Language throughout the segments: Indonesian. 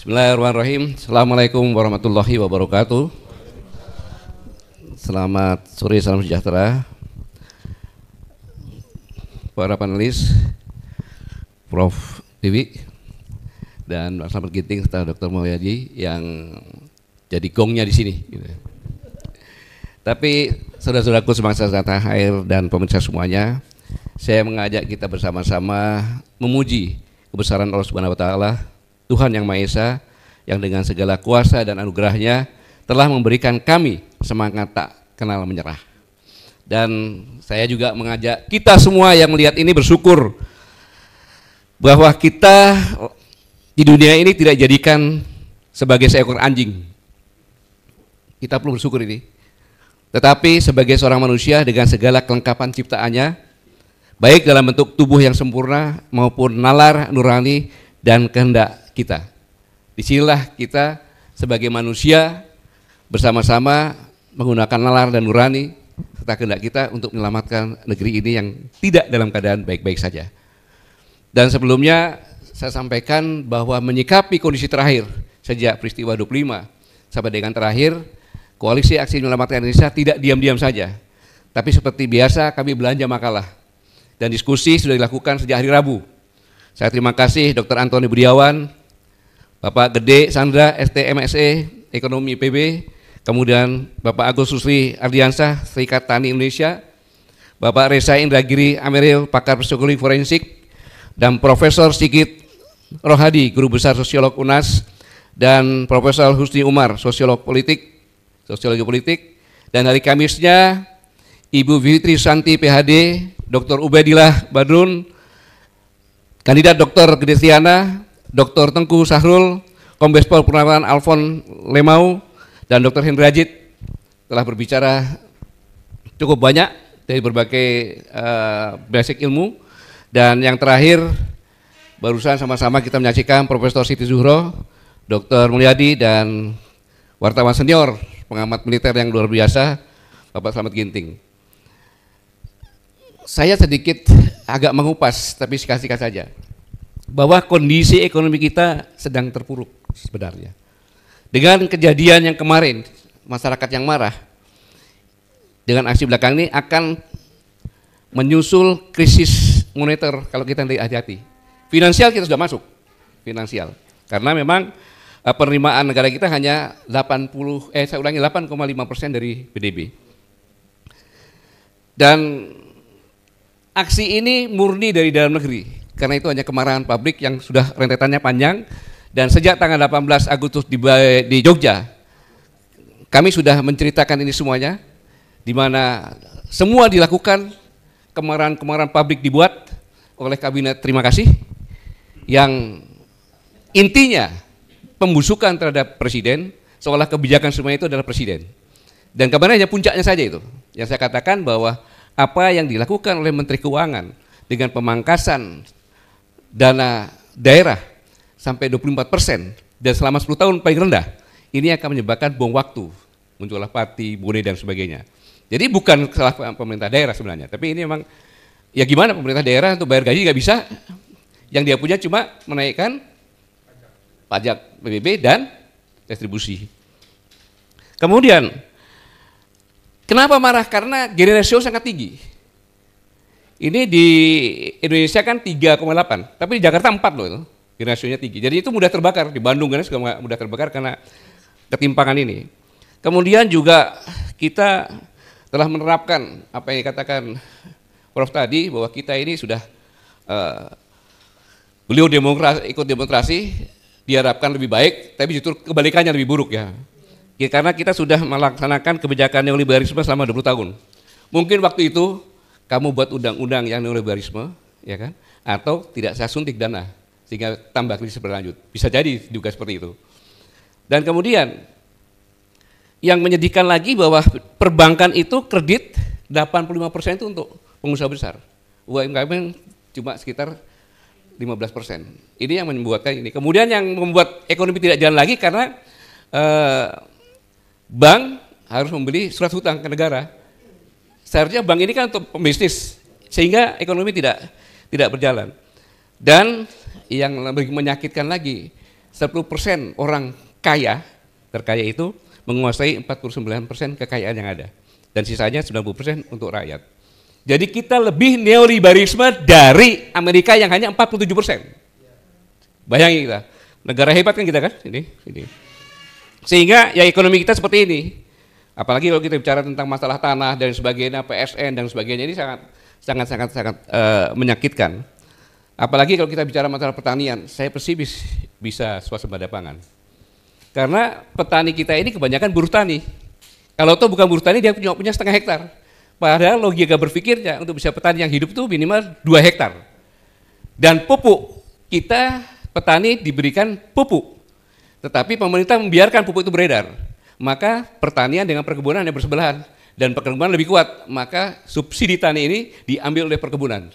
Bismillahirrahmanirrahim. Assalamualaikum warahmatullahi wabarakatuh. Selamat sore, salam sejahtera. Para panelis, Prof. Dewi dan Pak Slamet Ginting serta Dr. Mulyadi yang jadi gongnya di sini. Tapi saudara-saudaraku sebangsa setanah air dan pemirsa semuanya, saya mengajak kita bersama-sama memuji kebesaran Allah Subhanahu wa taala, Tuhan yang Maha Esa, yang dengan segala kuasa dan anugerahnya telah memberikan kami semangat tak kenal menyerah. Dan saya juga mengajak kita semua yang melihat ini bersyukur bahwa kita di dunia ini tidak dijadikan sebagai seekor anjing. Kita perlu bersyukur ini. Tetapi sebagai seorang manusia dengan segala kelengkapan ciptaannya, baik dalam bentuk tubuh yang sempurna maupun nalar, nurani, dan kehendak kita. Disinilah kita sebagai manusia bersama-sama menggunakan nalar dan nurani serta kehendak kita untuk menyelamatkan negeri ini yang tidak dalam keadaan baik-baik saja. Dan sebelumnya saya sampaikan bahwa menyikapi kondisi terakhir sejak peristiwa 25 sampai dengan terakhir, Koalisi Aksi Menyelamatkan Indonesia tidak diam-diam saja. Tapi seperti biasa kami belanja makalah dan diskusi sudah dilakukan sejak hari Rabu. Saya terima kasih Dr. Antoni Budiawan, Bapak Gede Sandra, STMSE, Ekonomi PB, kemudian Bapak Agus Susri Ardiansah, Serikat Tani Indonesia, Bapak Reza Indragiri Ameril, Pakar Psikologi Forensik, dan Profesor Sigit Rohadi, Guru Besar Sosiolog UNAS, dan Profesor Husni Umar, Sosiologi Politik, dan hari Kamisnya Ibu Fitri Santi PhD, Dr. Ubaidillah Badrun, Kandidat Dr. Gedesiana, Dr. Tengku Sahrul, Kombes Pol Purnawirawan Alfon Lemau, dan Dr. Hendrajit telah berbicara cukup banyak dari berbagai basic ilmu. Dan yang terakhir, barusan sama-sama kita menyaksikan Profesor Siti Zuhro, Dr. Mulyadi, dan wartawan senior, pengamat militer yang luar biasa, Bapak Slamet Ginting. Saya sedikit agak mengupas, tapi singkat-singkat saja, bahwa kondisi ekonomi kita sedang terpuruk sebenarnya. Dengan kejadian yang kemarin, masyarakat yang marah, dengan aksi belakang ini akan menyusul krisis moneter kalau kita tidak hati-hati. Finansial kita sudah masuk, finansial. Karena memang penerimaan negara kita hanya 8,5% dari PDB. Dan aksi ini murni dari dalam negeri. Karena itu hanya kemarahan pabrik yang sudah rentetannya panjang, dan sejak tanggal 18 Agustus di Jogja, kami sudah menceritakan ini semuanya, di mana semua dilakukan, kemarahan-kemarahan pabrik dibuat oleh kabinet terima kasih, yang intinya pembusukan terhadap presiden, seolah kebijakan semua itu adalah presiden. Dan kemarin hanya puncaknya saja itu, yang saya katakan bahwa apa yang dilakukan oleh Menteri Keuangan dengan pemangkasan dana daerah sampai 24% dan selama 10 tahun paling rendah, ini akan menyebabkan bom waktu, muncullah Pati, Bone, dan sebagainya. Jadi bukan salah pemerintah daerah sebenarnya, tapi ini memang ya gimana pemerintah daerah untuk bayar gaji nggak bisa, yang dia punya cuma menaikkan pajak PBB dan distribusi. Kemudian kenapa marah? Karena gini rasio sangat tinggi. Ini di Indonesia kan 3,8, tapi di Jakarta 4 loh itu, rasionya tinggi. Jadi itu mudah terbakar, di Bandung kan juga mudah terbakar karena ketimpangan ini. Kemudian juga kita telah menerapkan apa yang dikatakan Prof tadi, bahwa kita ini sudah beliau ikut demonstrasi, diharapkan lebih baik, tapi justru kebalikannya lebih buruk ya. Karena kita sudah melaksanakan kebijakan neoliberalisme selama 20 tahun. Mungkin waktu itu kamu buat undang-undang yang neoliberalisme, ya kan? Atau tidak saya suntik dana sehingga tambah krisis berlanjut. Bisa jadi juga seperti itu. Dan kemudian yang menyedihkan lagi bahwa perbankan itu kredit 85% itu untuk pengusaha besar. UMKM cuma sekitar 15%. Ini yang membuatkan ini. Kemudian yang membuat ekonomi tidak jalan lagi karena bank harus membeli surat hutang ke negara. Seharusnya bank ini kan untuk pembisnis, sehingga ekonomi tidak berjalan. Dan yang lebih menyakitkan lagi, 10% orang kaya, terkaya itu menguasai 49% kekayaan yang ada. Dan sisanya 90% untuk rakyat. Jadi kita lebih neoliberalisme dari Amerika yang hanya 47%. Bayangin kita, negara hebat kan kita kan, ini. Sehingga ya ekonomi kita seperti ini. Apalagi kalau kita bicara tentang masalah tanah dan sebagainya, PSN dan sebagainya, ini sangat menyakitkan. Apalagi kalau kita bicara masalah pertanian, saya pesimis bisa swasembada pangan. Karena petani kita ini kebanyakan buruh tani. Kalau itu bukan buruh tani, dia punya setengah hektar. Padahal logika berpikirnya untuk bisa petani yang hidup itu minimal 2 hektar. Dan pupuk, kita petani diberikan pupuk. Tetapi pemerintah membiarkan pupuk itu beredar. Maka pertanian dengan perkebunan yang bersebelahan. Dan perkebunan lebih kuat, maka subsidi tani ini diambil oleh perkebunan.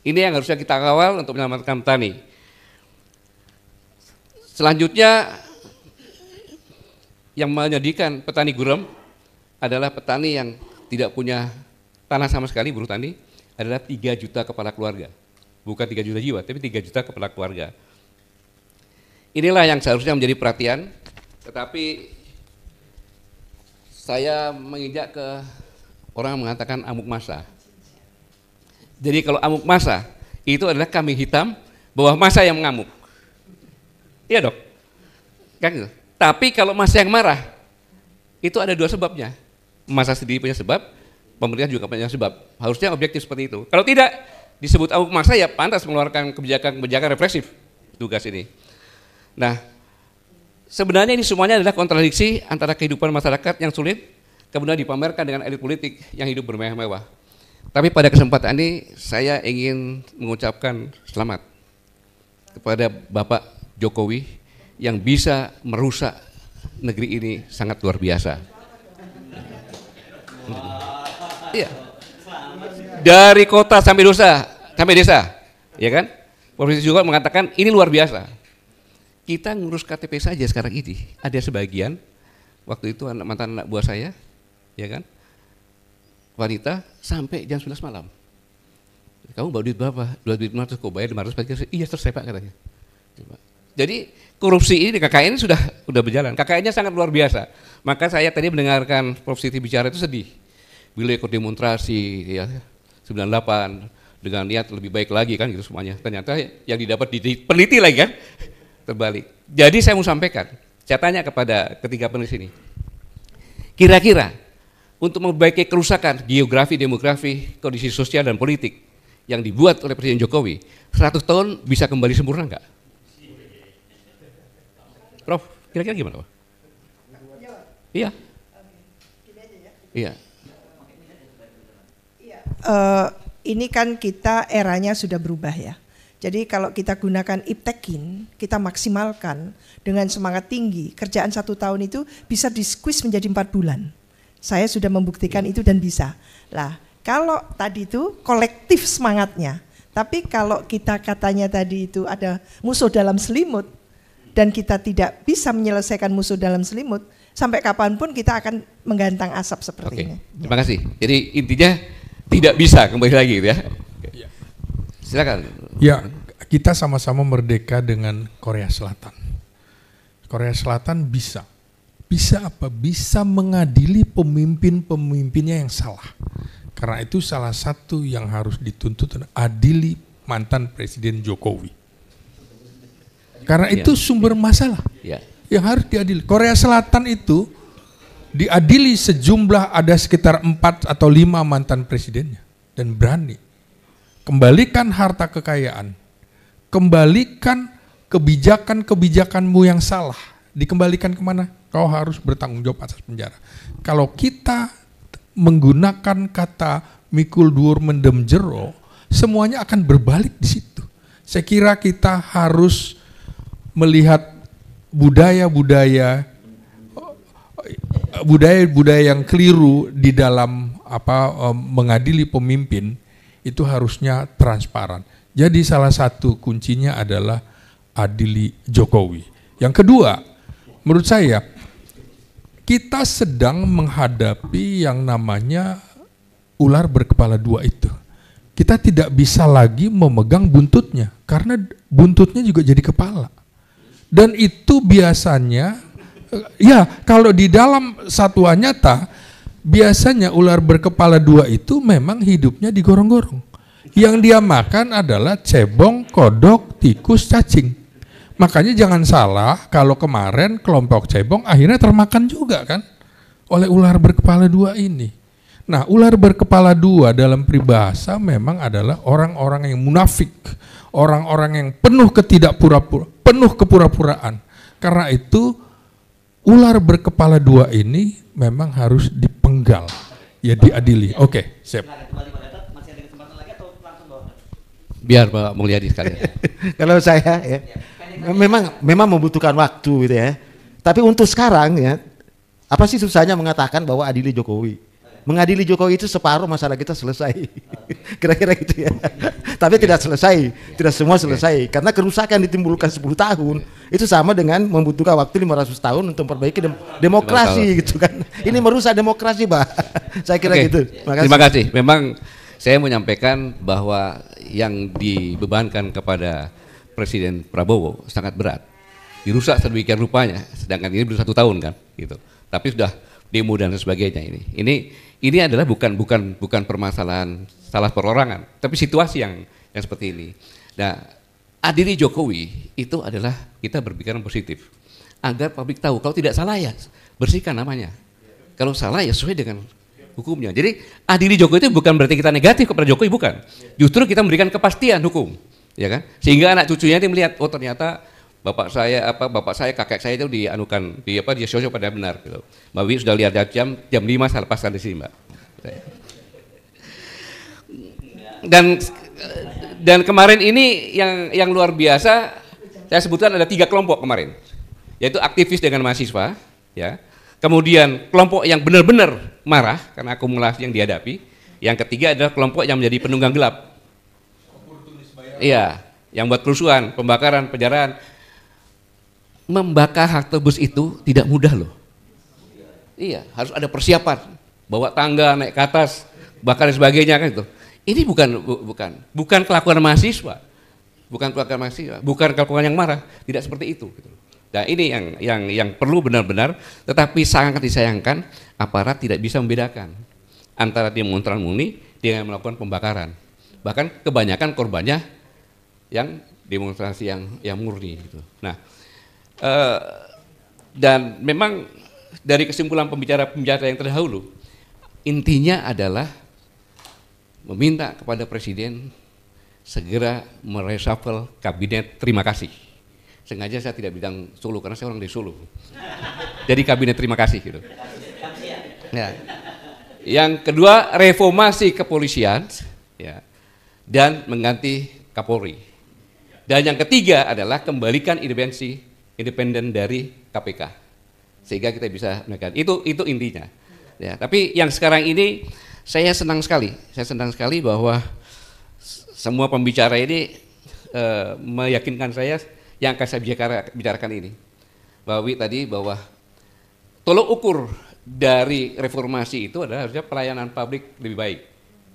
Ini yang harusnya kita kawal untuk menyelamatkan petani. Selanjutnya, yang menyedihkan petani gurem adalah petani yang tidak punya tanah sama sekali, buruh tani, adalah 3 juta kepala keluarga. Bukan 3 juta jiwa, tapi 3 juta kepala keluarga. Inilah yang seharusnya menjadi perhatian, tetapi saya menginjak ke orang yang mengatakan amuk massa. Jadi kalau amuk massa, itu adalah kambing hitam bahwa massa yang mengamuk. Iya dok? Kan gitu. Tapi kalau massa yang marah, itu ada 2 sebabnya. Massa sendiri punya sebab, pemerintah juga punya sebab. Harusnya objektif seperti itu. Kalau tidak disebut amuk massa, ya pantas mengeluarkan kebijakan represif tugas ini. Nah, sebenarnya ini semuanya adalah kontradiksi antara kehidupan masyarakat yang sulit, kemudian dipamerkan dengan elit politik yang hidup bermewah-mewah. Tapi pada kesempatan ini saya ingin mengucapkan selamat kepada Bapak Jokowi yang bisa merusak negeri ini sangat luar biasa. Iya. Dari kota sampai desa, ya kan? Provinsi juga mengatakan ini luar biasa. Kita ngurus KTP saja sekarang ini, ada sebagian waktu itu mantan anak buah saya, ya kan? Wanita sampai jam 11 malam. Kamu bawa duit berapa? 2.500, kok bayar 500? Iya, selesai Pak katanya. Jadi korupsi ini di KKN ini sudah berjalan. KKN-nya sangat luar biasa. Maka saya tadi mendengarkan Prof. Siti bicara itu sedih. Beliau ikut demonstrasi ya 98 dengan niat lebih baik lagi kan gitu semuanya. Ternyata yang didapat diteliti lagi kan terbalik. Jadi saya mau sampaikan, saya tanya kepada ketiga penulis ini. Kira-kira untuk memperbaiki kerusakan geografi, demografi, kondisi sosial dan politik yang dibuat oleh Presiden Jokowi, 100 tahun bisa kembali sempurna enggak? Prof, kira-kira gimana Pak? Iya. Iya. Ini kan kita eranya sudah berubah ya. Jadi kalau kita gunakan iptekin, kita maksimalkan dengan semangat tinggi, kerjaan 1 tahun itu bisa di-squeeze menjadi 4 bulan. Saya sudah membuktikan itu dan bisa. Lah, kalau tadi itu kolektif semangatnya, tapi kalau kita katanya tadi itu ada musuh dalam selimut, dan kita tidak bisa menyelesaikan musuh dalam selimut, sampai kapanpun kita akan menggantang asap seperti ini. Terima kasih. Jadi intinya tidak bisa kembali lagi gitu ya. Silakan. Ya, kita sama-sama merdeka dengan Korea Selatan. Korea Selatan bisa apa? Bisa mengadili pemimpin-pemimpinnya yang salah. Karena itu salah satu yang harus dituntut adili mantan Presiden Jokowi. Karena itu sumber masalah yang harus diadili. Korea Selatan itu diadili sejumlah ada sekitar 4 atau 5 mantan presidennya dan berani. Kembalikan harta kekayaan, kembalikan kebijakan-kebijakanmu yang salah, dikembalikan kemana? Kau harus bertanggung jawab atas penjara. Kalau kita menggunakan kata mikul dhuwur mendem jero, semuanya akan berbalik di situ. Saya kira kita harus melihat budaya-budaya yang keliru di dalam mengadili pemimpin itu harusnya transparan. Jadi salah satu kuncinya adalah adili Jokowi. Yang kedua, menurut saya kita sedang menghadapi yang namanya ular berkepala 2 itu. Kita tidak bisa lagi memegang buntutnya karena buntutnya juga jadi kepala. Dan itu biasanya, ya kalau di dalam satwa nyata, biasanya ular berkepala dua itu memang hidupnya di gorong-gorong. Yang dia makan adalah cebong, kodok, tikus, cacing. Makanya jangan salah kalau kemarin kelompok cebong akhirnya termakan juga kan oleh ular berkepala dua ini. Nah, ular berkepala dua dalam peribahasa memang adalah orang-orang yang munafik, orang-orang yang penuh penuh kepura-puraan. Karena itu ular berkepala dua ini memang harus dipenggal, ya diadili. Oke, siap. Biar Pak Mulyadi sekalian. Kalau saya ya, memang membutuhkan waktu gitu ya. Tapi untuk sekarang ya, apa sih susahnya mengatakan bahwa adili Jokowi? Mengadili Jokowi itu separuh masalah kita selesai. Kira-kira gitu ya. Tapi tidak selesai, tidak semua selesai. Karena kerusakan ditimbulkan 10 tahun, itu sama dengan membutuhkan waktu 500 tahun untuk memperbaiki demokrasi gitu kan. Ini merusak demokrasi, Pak. Saya kira gitu. Terima kasih. Memang saya menyampaikan bahwa yang dibebankan kepada Presiden Prabowo sangat berat. Dirusak sedemikian rupanya, sedangkan ini baru 1 tahun kan, gitu. Tapi sudah demo dan sebagainya ini adalah bukan permasalahan salah perorangan, tapi situasi yang seperti ini. Nah, adili Jokowi itu adalah kita berpikiran positif agar publik tahu kalau tidak salah ya bersihkan namanya, kalau salah ya sesuai dengan hukumnya. Jadi adili Jokowi itu bukan berarti kita negatif kepada Jokowi, bukan. Justru kita memberikan kepastian hukum, ya kan? Sehingga anak cucunya itu melihat, oh ternyata bapak saya, kakek saya itu dianukan, dia sosok pada benar gitu. Mbak Wi sudah lihat jam 5 saya lepaskan di sini, Mbak. Dan kemarin ini yang luar biasa, saya sebutkan ada 3 kelompok kemarin, yaitu aktivis dengan mahasiswa, ya. Kemudian kelompok yang benar-benar marah karena akumulasi yang dihadapi. Yang ketiga adalah kelompok yang menjadi penunggang gelap. Iya, yang buat kerusuhan, pembakaran, penjarahan. Membakar halte bus itu tidak mudah loh. Iya, harus ada persiapan, bawa tangga, naik ke atas, bakar dan sebagainya kan itu. Ini bukan kelakuan mahasiswa, bukan kelakuan yang marah, tidak seperti itu. Nah ini yang perlu benar-benar, tetapi sangat disayangkan aparat tidak bisa membedakan antara demonstran murni dengan melakukan pembakaran. Bahkan kebanyakan korbannya yang demonstrasi yang murni. Gitu. Nah. Dan memang dari kesimpulan pembicara yang terdahulu, intinya adalah meminta kepada Presiden segera mereshuffle kabinet. Terima kasih. Sengaja saya tidak bilang Solo karena saya orang di Solo. Jadi kabinet terima kasih gitu. Ya. Yang kedua, reformasi kepolisian, ya, dan mengganti Kapolri. Dan yang ketiga adalah kembalikan independen dari KPK sehingga kita bisa menekan itu intinya ya. Tapi yang sekarang ini saya senang sekali bahwa semua pembicara ini meyakinkan saya yang akan saya bicarakan ini bahwa tolok ukur dari reformasi itu adalah harusnya pelayanan publik lebih baik,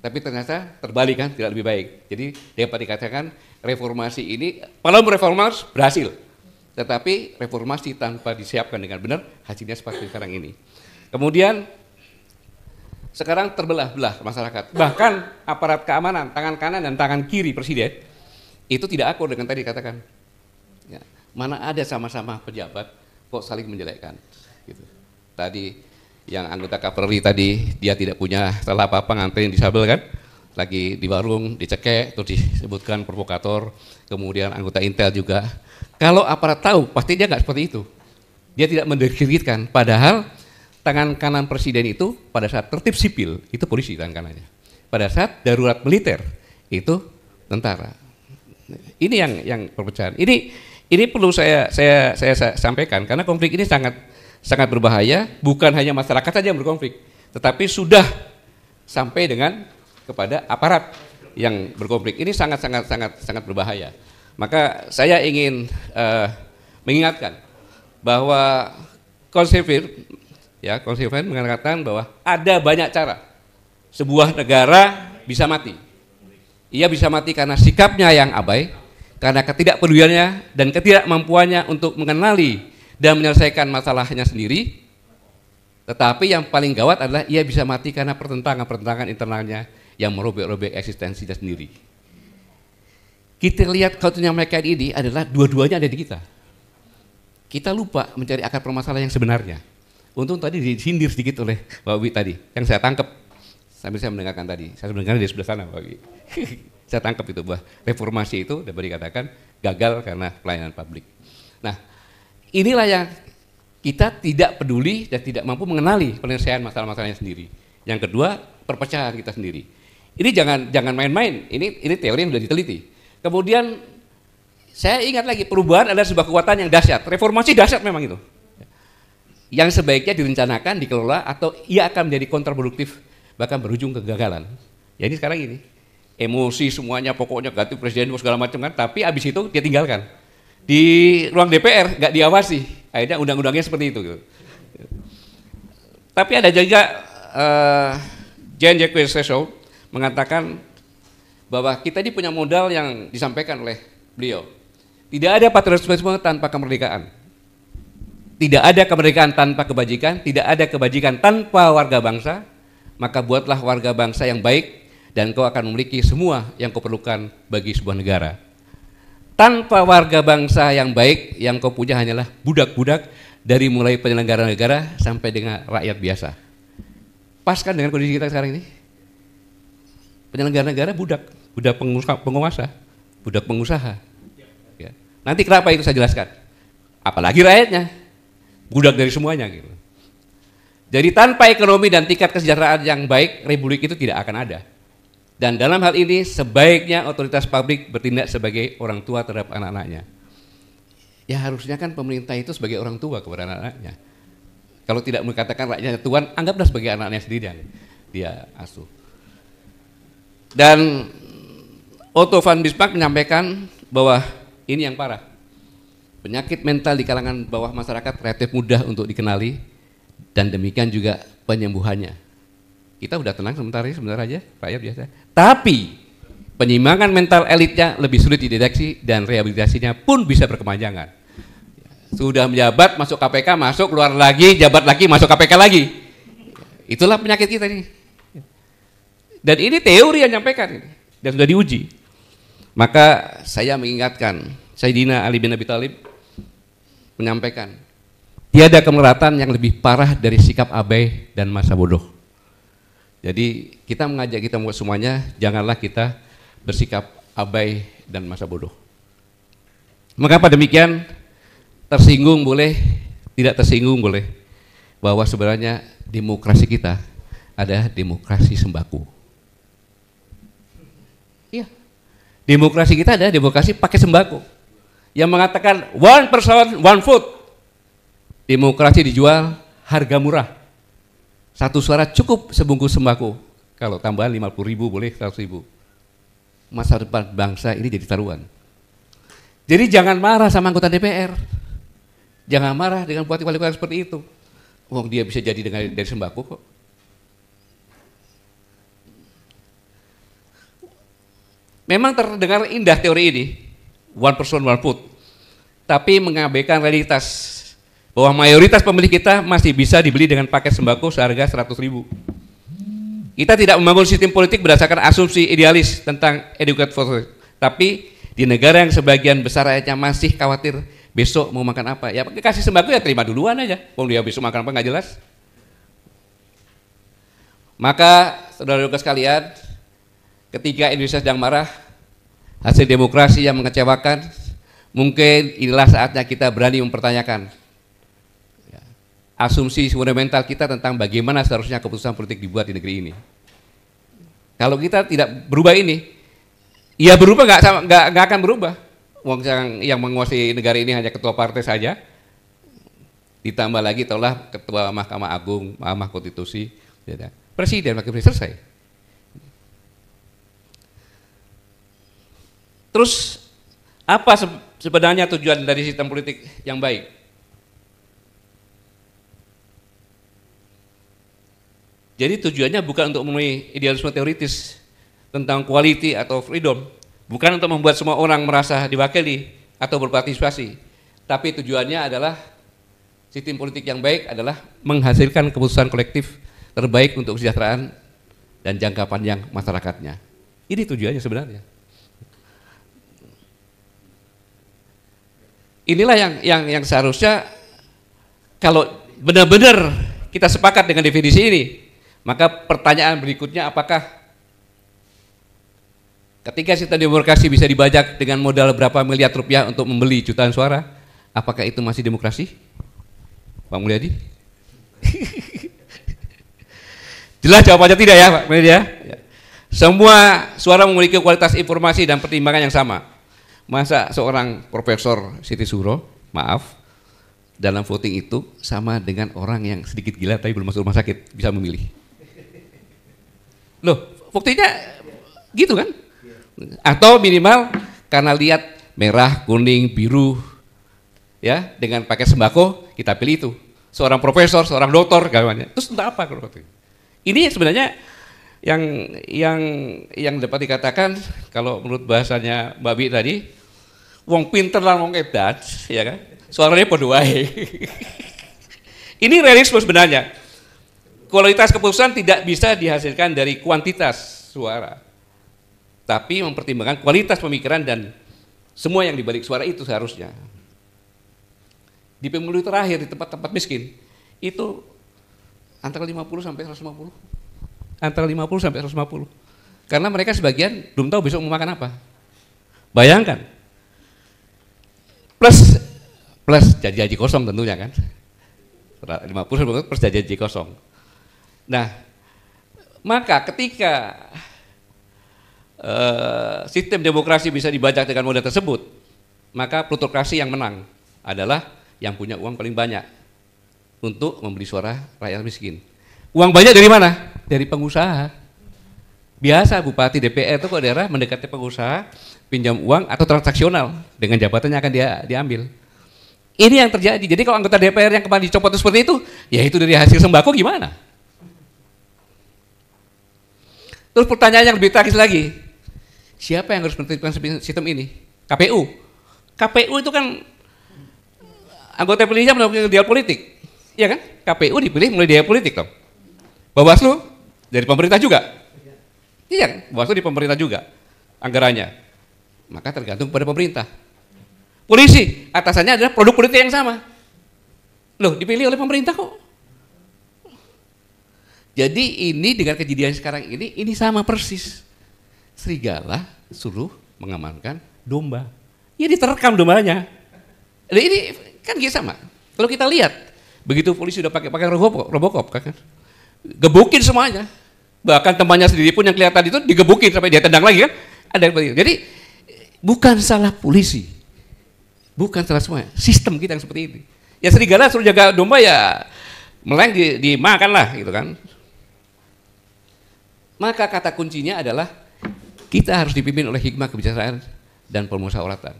tapi ternyata terbalik kan, tidak lebih baik. Jadi dapat dikatakan reformasi ini kalau reformasi berhasil, tetapi reformasi tanpa disiapkan dengan benar hasilnya seperti sekarang ini. Kemudian sekarang terbelah-belah masyarakat, bahkan aparat keamanan tangan kanan dan tangan kiri Presiden itu tidak akur dengan tadi dikatakan. Ya, mana ada sama-sama pejabat kok saling menjelekkan. Gitu. Tadi yang anggota Kapolri tadi dia tidak punya salah apa-apa nganterin disabel kan, lagi di warung dicekek terus disebutkan provokator, kemudian anggota Intel juga. Kalau aparat tahu, pasti dia nggak seperti itu. Dia tidak mendiskreditkan, padahal tangan kanan Presiden itu pada saat tertib sipil, itu polisi tangan kanannya. Pada saat darurat militer, itu tentara. Ini yang perpecahan. Ini perlu saya sampaikan, karena konflik ini sangat berbahaya, bukan hanya masyarakat saja yang berkonflik, tetapi sudah sampai kepada aparat yang berkonflik. Ini sangat berbahaya. Maka saya ingin mengingatkan bahwa konservatif mengatakan bahwa ada banyak cara sebuah negara bisa mati. Ia bisa mati karena sikapnya yang abai, karena ketidakpeduliannya dan ketidakmampuannya untuk mengenali dan menyelesaikan masalahnya sendiri. Tetapi yang paling gawat adalah ia bisa mati karena pertentangan internalnya yang merobek-robek eksistensinya sendiri. Kita lihat kautunya mereka ini adalah dua-duanya ada di kita. Kita lupa mencari akar permasalahan yang sebenarnya. Untung tadi disindir sedikit oleh Pak Wi tadi, yang saya tangkap sambil saya mendengarkan tadi. Saya mendengar di sebelah sana Pak Wi. Saya tangkap itu bahwa reformasi itu dapat dikatakan gagal karena pelayanan publik. Nah, inilah yang kita tidak peduli dan tidak mampu mengenali penyelesaian masalah-masalahnya sendiri. Yang kedua, perpecahan kita sendiri. Ini jangan main-main. Ini teori yang sudah diteliti. Kemudian saya ingat lagi, perubahan adalah sebuah kekuatan yang dahsyat. Reformasi dahsyat memang itu. Yang sebaiknya direncanakan, dikelola, atau ia akan menjadi kontraproduktif, bahkan berujung kegagalan. Ya ini sekarang ini, emosi semuanya pokoknya ganti presiden segala macam kan, tapi abis itu dia tinggalkan. Di ruang DPR nggak diawasi, akhirnya undang-undangnya seperti itu. Gitu. Tapi ada juga Jean-Jacques Rousseau mengatakan bahwa kita ini punya modal yang disampaikan oleh beliau. Tidak ada patriotisme tanpa kemerdekaan. Tidak ada kemerdekaan tanpa kebajikan, tidak ada kebajikan tanpa warga bangsa, maka buatlah warga bangsa yang baik dan kau akan memiliki semua yang kau perlukan bagi sebuah negara. Tanpa warga bangsa yang baik, yang kau punya hanyalah budak-budak dari mulai penyelenggara negara sampai dengan rakyat biasa. Pas kan dengan kondisi kita sekarang ini? Penyelenggara negara budak penguasa, budak pengusaha. Ya. Nanti kenapa itu saya jelaskan. Apalagi rakyatnya. Budak dari semuanya gitu. Jadi tanpa ekonomi dan tingkat kesejahteraan yang baik, republik itu tidak akan ada. Dan dalam hal ini sebaiknya otoritas publik bertindak sebagai orang tua terhadap anak-anaknya. Ya harusnya kan pemerintah itu sebagai orang tua kepada anak-anaknya. Kalau tidak mengatakan rakyatnya Tuhan, anggaplah sebagai anak-anaknya sendiri yang dia asuh. Dan Otto von Bismarck menyampaikan bahwa ini yang parah. Penyakit mental di kalangan bawah masyarakat relatif mudah untuk dikenali dan demikian juga penyembuhannya. Kita udah tenang sebentar aja, rakyat biasa. Tapi penyimpangan mental elitnya lebih sulit dideteksi dan rehabilitasinya pun bisa berkepanjangan. Sudah menjabat masuk KPK, masuk keluar lagi, jabat lagi, masuk KPK lagi. Itulah penyakit kita ini. Dan ini teori yang menyampaikan ini dan sudah diuji. Maka saya mengingatkan Sayyidina Ali bin Abi Thalib menyampaikan, tiada kemelaratan yang lebih parah dari sikap abai dan masa bodoh. Jadi kita mengajak kita semuanya, janganlah kita bersikap abai dan masa bodoh. Mengapa demikian? Tersinggung boleh, tidak tersinggung boleh, bahwa sebenarnya demokrasi kita adalah demokrasi sembako. Iya, demokrasi kita adalah demokrasi pakai sembako. Yang mengatakan one person, one food. Demokrasi dijual harga murah. Satu suara cukup sebungkus sembako. Kalau tambahan 50.000 boleh 100.000. Masa depan bangsa ini jadi taruhan. Jadi jangan marah sama anggota DPR. Jangan marah dengan wali-wali seperti itu. Wong dia bisa jadi dari sembako kok. Memang terdengar indah teori ini. One person, one food. Tapi mengabaikan realitas bahwa mayoritas pemilih kita masih bisa dibeli dengan paket sembako seharga 100.000. Kita tidak membangun sistem politik berdasarkan asumsi idealis tentang educated for, tapi di negara yang sebagian besar rakyatnya masih khawatir besok mau makan apa, ya kasih sembako ya terima duluan aja. Kalau dia besok makan apa nggak jelas. Maka saudara-saudara sekalian, ketika Indonesia sedang marah, hasil demokrasi yang mengecewakan, mungkin inilah saatnya kita berani mempertanyakan asumsi fundamental kita tentang bagaimana seharusnya keputusan politik dibuat di negeri ini. Kalau kita tidak berubah ini, ya berubah nggak akan berubah. Wong yang menguasai negara ini hanya ketua partai saja, ditambah lagi taulah ketua Mahkamah Agung, Mahkamah Konstitusi, presiden, wakil presiden, selesai. Terus apa sebenarnya tujuan dari sistem politik yang baik? Jadi tujuannya bukan untuk memenuhi idealisme teoritis tentang quality atau freedom, Bukan untuk membuat semua orang merasa diwakili atau berpartisipasi, tapi tujuannya adalah sistem politik yang baik adalah menghasilkan keputusan kolektif terbaik untuk kesejahteraan dan jangka panjang masyarakatnya. Ini tujuannya sebenarnya. Inilah yang seharusnya kalau benar-benar kita sepakat dengan definisi ini, maka pertanyaan berikutnya apakah ketika sistem demokrasi bisa dibajak dengan modal berapa miliar rupiah untuk membeli jutaan suara, apakah itu masih demokrasi? Pak Mulyadi? Jelas jawabannya tidak ya Pak Mulyadi ya? Semua suara memiliki kualitas informasi dan pertimbangan yang sama. Masa seorang Profesor Siti Suro, maaf, dalam voting itu sama dengan orang yang sedikit gila tapi belum masuk rumah sakit bisa memilih. Loh, buktinya gitu kan? Atau minimal karena lihat merah, kuning, biru, ya dengan pakai sembako kita pilih itu. Seorang profesor, seorang doktor, gawannya. Terus untuk apa kalau voting? Ini sebenarnya yang dapat dikatakan kalau menurut bahasanya Mbak Bi tadi, wong pinter lan wong edan, ya kan? Suaranya podo wae. Ini realisme sebenarnya. Kualitas keputusan tidak bisa dihasilkan dari kuantitas suara, tapi mempertimbangkan kualitas pemikiran dan semua yang dibalik suara itu seharusnya. Di pemilu terakhir di tempat-tempat miskin itu antara 50 sampai 150. Antara 50 sampai 150. Karena mereka sebagian belum tahu besok mau makan apa. Bayangkan. Plus janji kosong tentunya kan. 50 plus janji kosong. Nah, maka ketika sistem demokrasi bisa dibajak dengan modal tersebut, maka plutokrasi yang menang adalah yang punya uang paling banyak untuk membeli suara rakyat miskin. Uang banyak dari mana? Dari pengusaha. Biasa bupati DPR itu kok daerah mendekati pengusaha, pinjam uang atau transaksional dengan jabatannya akan diambil. Ini yang terjadi. Jadi kalau anggota DPR yang kemarin dicopot itu seperti itu, ya itu dari hasil sembako gimana? Terus pertanyaan yang lebih tragis lagi, siapa yang harus menertibkan sistem ini? KPU. KPU itu kan anggota pilihnya melalui dialog politik, ya kan? KPU dipilih melalui dialog politik dong. Bawaslu dari pemerintah juga, iya kan? Bawaslu di pemerintah juga anggarannya, maka tergantung pada pemerintah. Polisi atasannya adalah produk politik yang sama, loh dipilih oleh pemerintah kok. Jadi ini dengan kejadian sekarang ini sama persis. Serigala suruh mengamankan domba, ya diterkam dombanya. Nah, ini kan gitu sama. Kalau kita lihat, begitu polisi udah pakai Robocop kan, gebukin semuanya. Bahkan temannya sendiri pun yang kelihatan itu digebukin sampai dia tendang lagi kan. Ada yang begitu. Jadi bukan salah polisi, bukan salah semuanya. Sistem kita yang seperti ini. Ya serigala suruh jaga domba ya meleng dimakan lah gitu kan. Maka kata kuncinya adalah kita harus dipimpin oleh hikmah kebijaksanaan dan permusyawaratan.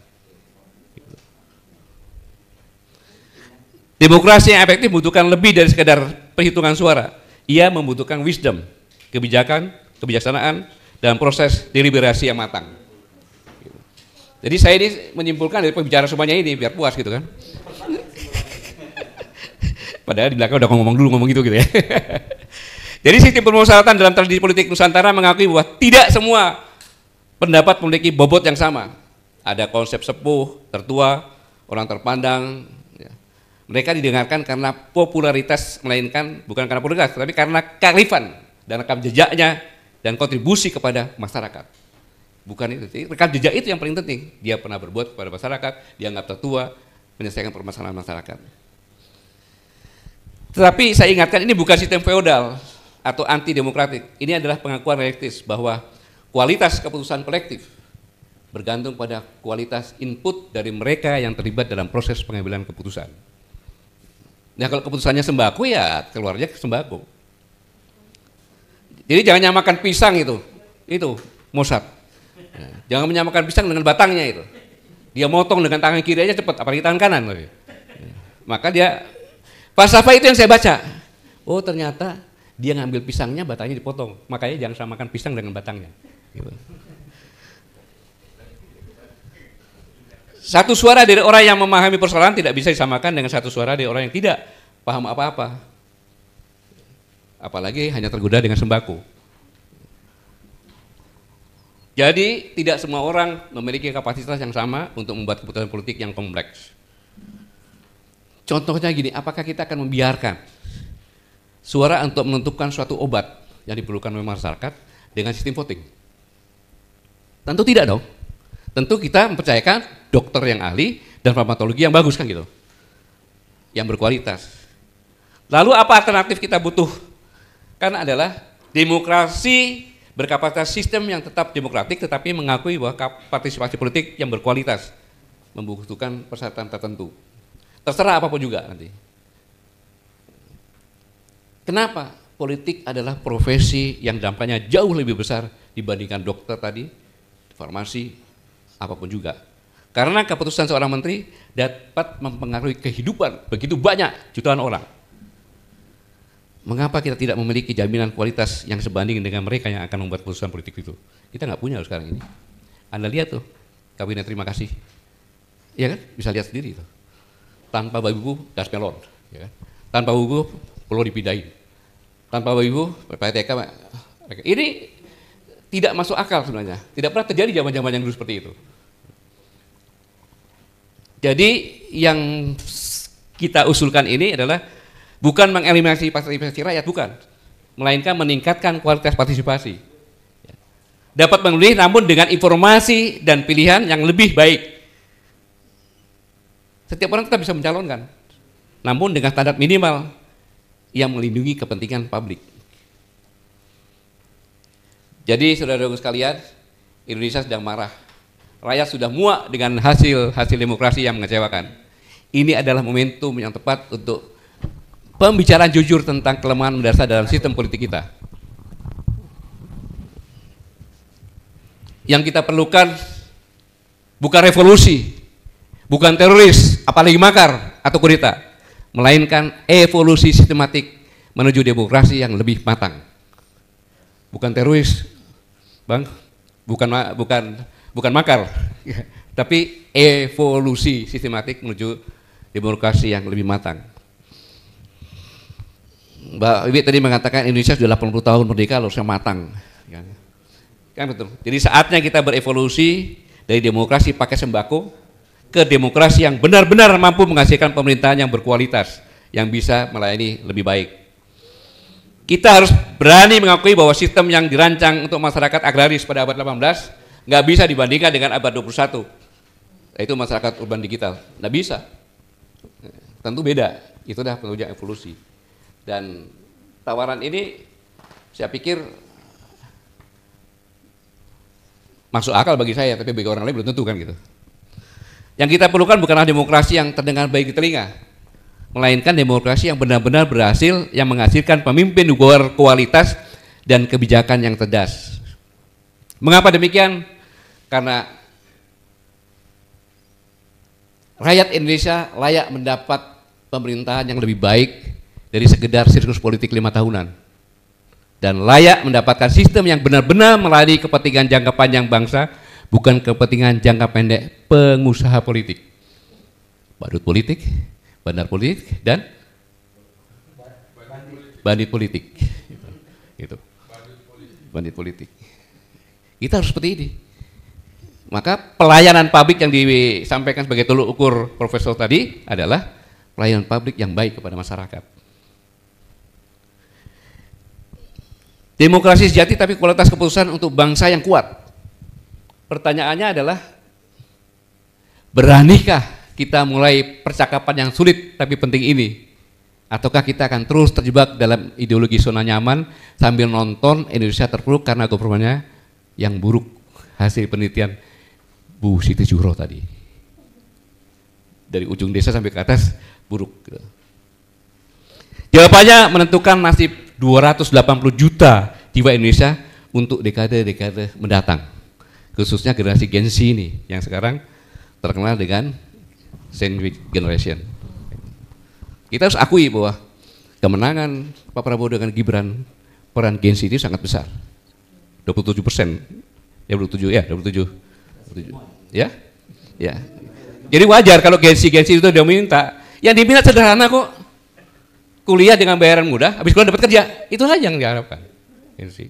Demokrasi yang efektif membutuhkan lebih dari sekedar perhitungan suara. Ia membutuhkan wisdom, kebijaksanaan, dan proses deliberasi yang matang. Jadi saya ini menyimpulkan dari pembicara semuanya ini biar puas gitu kan. Padahal di belakang udah ngomong gitu ya. Jadi sistem permusyawaratan dalam tradisi politik Nusantara mengakui bahwa tidak semua pendapat memiliki bobot yang sama. Ada konsep sepuh, tertua, orang terpandang. Mereka didengarkan karena popularitas, melainkan bukan karena popularitas, tapi karena kearifan dan rekam jejaknya dan kontribusi kepada masyarakat. Bukan itu. Jadi, rekam jejak itu yang paling penting. Dia pernah berbuat kepada masyarakat, dianggap tertua, menyelesaikan permasalahan masyarakat. Tetapi saya ingatkan ini bukan sistem feodal atau anti demokratik. Ini adalah pengakuan realistis bahwa kualitas keputusan kolektif bergantung pada kualitas input dari mereka yang terlibat dalam proses pengambilan keputusan. Nah kalau keputusannya sembako ya keluarnya sembako. Jadi jangan nyamakan pisang itu Mossad. Jangan menyamakan pisang dengan batangnya itu. Dia motong dengan tangan kiri aja cepat, apalagi tangan kanan. Maka dia falsafah itu yang saya baca. Oh ternyata dia ngambil pisangnya, batangnya dipotong. Makanya jangan samakan pisang dengan batangnya. Gitu. Satu suara dari orang yang memahami persoalan tidak bisa disamakan dengan satu suara dari orang yang tidak paham apa-apa. Apalagi hanya tergoda dengan sembako. Jadi tidak semua orang memiliki kapasitas yang sama untuk membuat keputusan politik yang kompleks. Contohnya gini, apakah kita akan membiarkan suara untuk menentukan suatu obat yang diperlukan oleh masyarakat dengan sistem voting? Tentu tidak dong. Tentu kita mempercayakan dokter yang ahli dan farmakologi yang bagus kan gitu, yang berkualitas. Lalu apa alternatif kita butuh? Karena adalah demokrasi berkapasitas sistem yang tetap demokratik tetapi mengakui bahwa partisipasi politik yang berkualitas membutuhkan persyaratan tertentu. Terserah apapun juga nanti. Kenapa? Politik adalah profesi yang dampaknya jauh lebih besar dibandingkan dokter tadi, farmasi, apapun juga. Karena keputusan seorang menteri dapat mempengaruhi kehidupan begitu banyak jutaan orang. Mengapa kita tidak memiliki jaminan kualitas yang sebanding dengan mereka yang akan membuat keputusan politik itu? Kita nggak punya sekarang ini. Anda lihat tuh, kabinet terima kasih. Iya kan? Bisa lihat sendiri tuh. Tanpa Bapak Ibu, gas melon. Ya kan? Tanpa Bapak Ibu, perlu dipindahin. Tanpa Bapak Ibu, PTK. Ini tidak masuk akal sebenarnya. Tidak pernah terjadi zaman-zaman yang dulu seperti itu. Jadi yang kita usulkan ini adalah bukan mengeliminasi partisipasi rakyat, bukan. Melainkan meningkatkan kualitas partisipasi. Dapat memilih namun dengan informasi dan pilihan yang lebih baik. Setiap orang tetap bisa mencalonkan, namun dengan standar minimal yang melindungi kepentingan publik. Jadi saudara-saudara sekalian, Indonesia sedang marah. Rakyat sudah muak dengan hasil demokrasi yang mengecewakan. Ini adalah momentum yang tepat untuk pembicaraan jujur tentang kelemahan mendasar dalam sistem politik kita. Yang kita perlukan bukan revolusi, bukan teroris, apalagi makar atau kudeta, melainkan evolusi sistematik menuju demokrasi yang lebih matang. Bukan teroris, Bang, bukan makar, tapi evolusi sistematik menuju demokrasi yang lebih matang. Mbak Wiwi tadi mengatakan Indonesia sudah 80 tahun merdeka harusnya matang. Kan betul. Jadi saatnya kita berevolusi dari demokrasi pakai sembako ke demokrasi yang benar-benar mampu menghasilkan pemerintahan yang berkualitas, yang bisa melayani lebih baik. Kita harus berani mengakui bahwa sistem yang dirancang untuk masyarakat agraris pada abad 18 nggak bisa dibandingkan dengan abad 21, yaitu masyarakat urban digital. Nggak bisa. Tentu beda. Itu dah penunjang evolusi. Dan tawaran ini saya pikir masuk akal bagi saya, tapi bagi orang lain belum tentu kan gitu. Yang kita perlukan bukanlah demokrasi yang terdengar baik di telinga, melainkan demokrasi yang benar-benar berhasil, yang menghasilkan pemimpin berkualitas dan kebijakan yang cerdas. Mengapa demikian? Karena rakyat Indonesia layak mendapat pemerintahan yang lebih baik dari sekedar siklus politik 5 tahunan, dan layak mendapatkan sistem yang benar-benar melayani kepentingan jangka panjang bangsa, bukan kepentingan jangka pendek pengusaha politik, badut politik, bandar politik, dan bandit politik. Gitu. Bandit politik. Kita harus seperti ini. Maka pelayanan publik yang disampaikan sebagai tolok ukur Profesor tadi adalah pelayanan publik yang baik kepada masyarakat. Demokrasi sejati tapi kualitas keputusan untuk bangsa yang kuat. Pertanyaannya adalah, beranikah kita mulai percakapan yang sulit tapi penting ini? Ataukah kita akan terus terjebak dalam ideologi zona nyaman sambil nonton Indonesia terpuruk karena governmentnya yang buruk, hasil penelitian Bu Siti Zuhro tadi. Dari ujung desa sampai ke atas buruk. Jawabannya menentukan nasib 280 juta jiwa Indonesia untuk dekade-dekade mendatang. Khususnya generasi Gen Z ini yang sekarang terkenal dengan sandwich generation. Kita harus akui bahwa kemenangan Pak Prabowo dengan Gibran, peran Gen Z itu sangat besar. 27%. Ya 27 ya, 27. Ya. Ya. Jadi wajar kalau gengsi-gengsi itu dia minta. Yang diminta sederhana kok. Kuliah dengan bayaran mudah, habis kuliah dapat kerja. Itu saja yang diharapkan. Gengsi.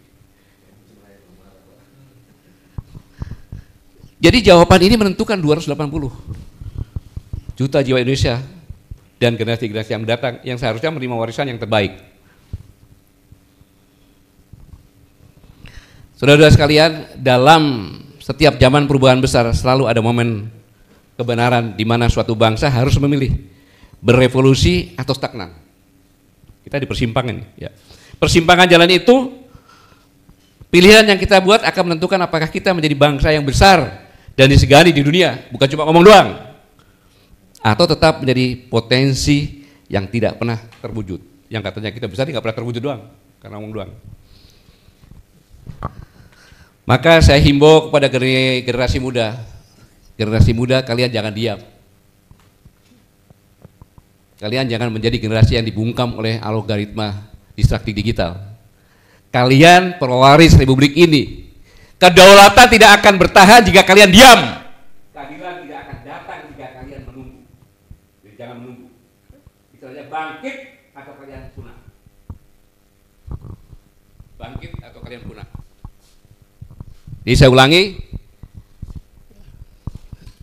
Jadi jawaban ini menentukan 280 juta jiwa Indonesia dan generasi-generasi yang datang yang seharusnya menerima warisan yang terbaik. Saudara-saudara sekalian, dalam setiap zaman perubahan besar selalu ada momen kebenaran di mana suatu bangsa harus memilih berevolusi atau stagnan. Kita di persimpangan ya. Persimpangan jalan itu pilihan yang kita buat akan menentukan apakah kita menjadi bangsa yang besar dan disegani di dunia, bukan cuma ngomong doang, atau tetap menjadi potensi yang tidak pernah terwujud. Yang katanya kita besar nggak pernah terwujud doang, karena ngomong doang. Maka saya himbau kepada generasi muda kalian jangan diam. Kalian jangan menjadi generasi yang dibungkam oleh algoritma distraksi digital. Kalian pewaris republik ini. Kedaulatan tidak akan bertahan jika kalian diam. Keadilan tidak akan datang jika kalian menunggu. Jadi jangan menunggu. Istilahnya bangkit atau kalian punah. Bangkit atau kalian punah. Jadi saya ulangi,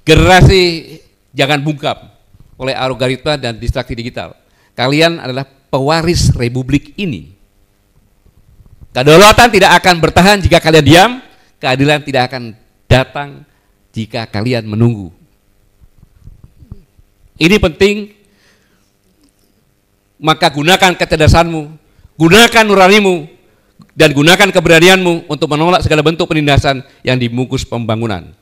generasi jangan bungkam oleh algoritma dan distraksi digital. Kalian adalah pewaris republik ini. Kedaulatan tidak akan bertahan jika kalian diam. Keadilan tidak akan datang jika kalian menunggu. Ini penting, maka gunakan kecerdasanmu, gunakan nuranimu, dan gunakan keberanianmu untuk menolak segala bentuk penindasan yang dibungkus pembangunan.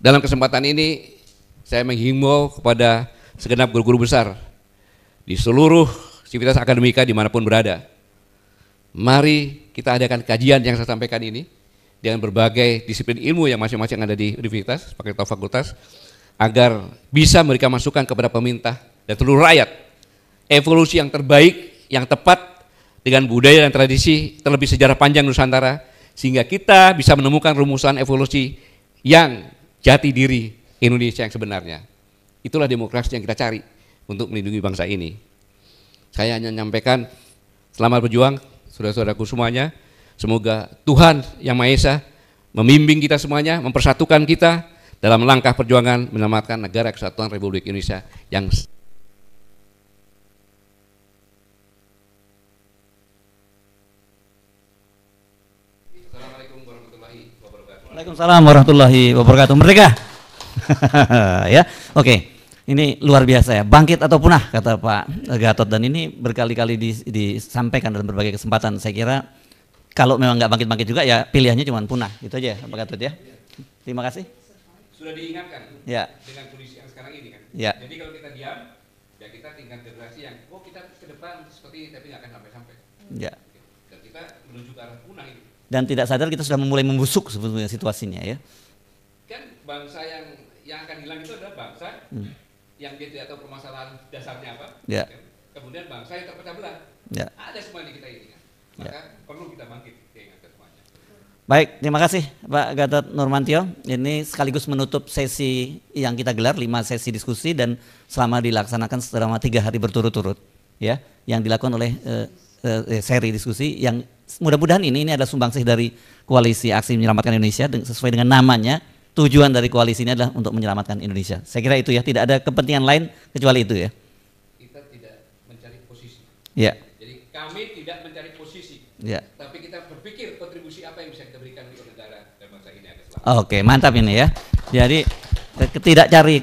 Dalam kesempatan ini, saya menghimbau kepada segenap guru-guru besar di seluruh sivitas akademika dimanapun berada. Mari kita adakan kajian yang saya sampaikan ini dengan berbagai disiplin ilmu yang masing-masing ada di universitas, fakultas, agar bisa memberikan masukan kepada pemerintah dan seluruh rakyat evolusi yang terbaik, yang tepat dengan budaya dan tradisi terlebih sejarah panjang Nusantara, sehingga kita bisa menemukan rumusan evolusi yang jati diri Indonesia yang sebenarnya. Itulah demokrasi yang kita cari untuk melindungi bangsa ini. Saya hanya menyampaikan selamat berjuang saudara-saudaraku semuanya. Semoga Tuhan Yang Maha Esa membimbing kita semuanya, mempersatukan kita dalam langkah perjuangan menyelamatkan negara kesatuan Republik Indonesia yang Assalamualaikum warahmatullahi wabarakatuh. Waalaikumsalam warahmatullahi wabarakatuh. Merdeka. Ya, oke. Ini luar biasa ya, bangkit atau punah kata Pak Gatot, dan ini berkali-kali disampaikan dalam berbagai kesempatan. Saya kira kalau memang nggak bangkit-bangkit juga ya pilihannya cuma punah, gitu aja Pak Gatot ya. Terima kasih. Sudah diingatkan ya dengan kondisi yang sekarang ini kan. Ya. Jadi kalau kita diam, ya kita tinggal generasi yang kita ke depan seperti ini tapi nggak akan sampai-sampai. Ya. Dan kita menuju ke arah punah ini. Dan tidak sadar kita sudah mulai membusuk sebetulnya situasinya ya. Kan bangsa yang akan hilang itu adalah bangsa yang dia tidak tahu permasalahan dasarnya apa. Ya. Kemudian bangsa yang terpecah belah. Ya. Ada semua ini kita ini kan. Maka perlu kita bangkit, ingatkan semuanya. Baik, terima kasih Pak Gatot Nurmantio. Ini sekaligus menutup sesi yang kita gelar 5 sesi diskusi dan selama dilaksanakan selama 3 hari berturut-turut ya, yang dilakukan oleh seri diskusi yang mudah-mudahan ini adalah sumbangsih dari Koalisi Aksi Menyelamatkan Indonesia sesuai dengan namanya. Tujuan dari koalisi ini adalah untuk menyelamatkan Indonesia. Saya kira itu ya, tidak ada kepentingan lain kecuali itu ya. Kita tidak mencari posisi. Ya. Jadi kami tidak mencari posisi. Ya. Tapi kita berpikir kontribusi apa yang bisa kita berikan untuk negara dan bangsa ini agar selamat. Oke, mantap ini ya. Jadi tidak cari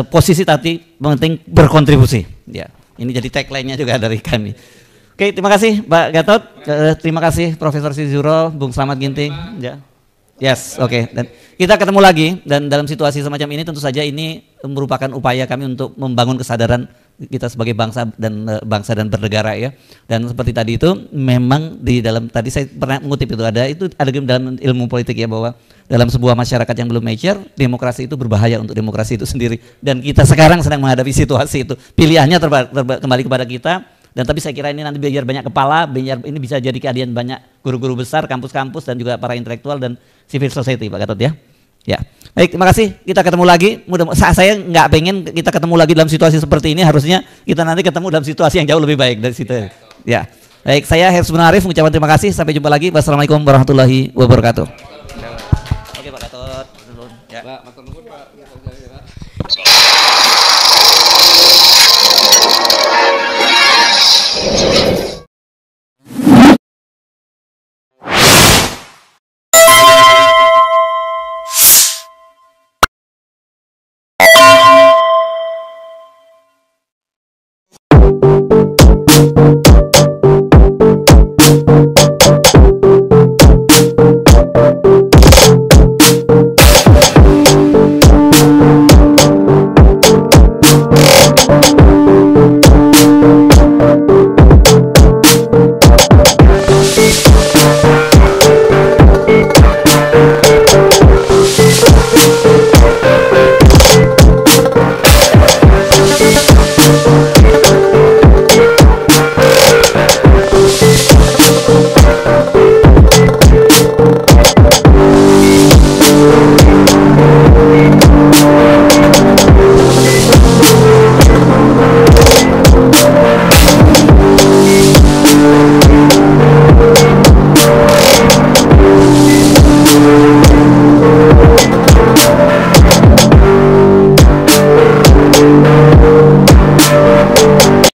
posisi tapi penting berkontribusi. Ya. Ini jadi tagline-nya juga dari kami. Oke, terima kasih Pak Gatot. Terima kasih Profesor Sizuro, Bung Slamet Ginting. Ya. Yes, oke. Dan kita ketemu lagi dan dalam situasi semacam ini tentu saja ini merupakan upaya kami untuk membangun kesadaran kita sebagai bangsa dan bernegara ya. Dan seperti tadi itu memang di dalam tadi saya pernah mengutip itu ada dalam ilmu politik ya, bahwa dalam sebuah masyarakat yang belum mature, demokrasi itu berbahaya untuk demokrasi itu sendiri. Dan kita sekarang sedang menghadapi situasi itu. Pilihannya kembali kepada kita. Dan tapi saya kira ini nanti biar banyak kepala, biar ini bisa jadi keadilan banyak guru-guru besar, kampus-kampus dan juga para intelektual dan civil society Pak Gatot ya. Ya. Baik, terima kasih. Kita ketemu lagi. Saya nggak pengen kita ketemu lagi dalam situasi seperti ini. Harusnya kita nanti ketemu dalam situasi yang jauh lebih baik dari situ. Ya. Baik, saya Hersman Arif mengucapkan terima kasih. Sampai jumpa lagi. Wassalamualaikum warahmatullahi wabarakatuh. Oke, Pak Gatot. Ya. Pak, matur nuwun, Pak. Thank you.